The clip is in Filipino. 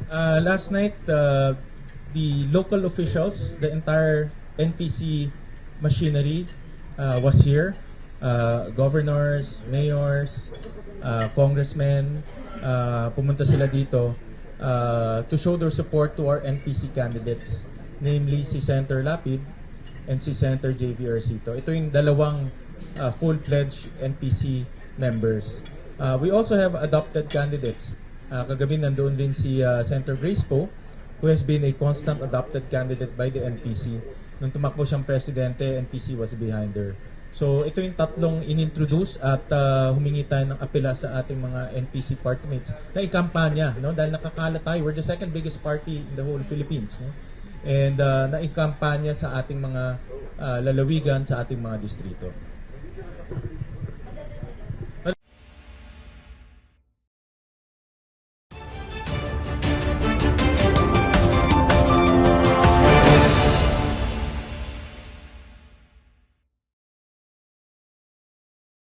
Last night, the local officials, the entire NPC machinery was here. Governors, mayors, congressmen, pumunta sila dito to show their support to our NPC candidates, namely si Senator Lapid and si Senator JV Ercito. Ito yung dalawang full-fledged NPC members. We also have adopted candidates. Kagabi nandoon rin si Senator Grace Poe, who has been a constant adopted candidate by the NPC. Nung tumakbo siyang presidente, NPC was behind her. So ito yung tatlong inintroduce at humingi tayo ng apela sa ating mga NPC party mates na ikampanya, no? Dahil nakakalat tayo, we're the second biggest party in the whole Philippines, no? And na ikampanya sa ating mga lalawigan, sa ating mga distrito.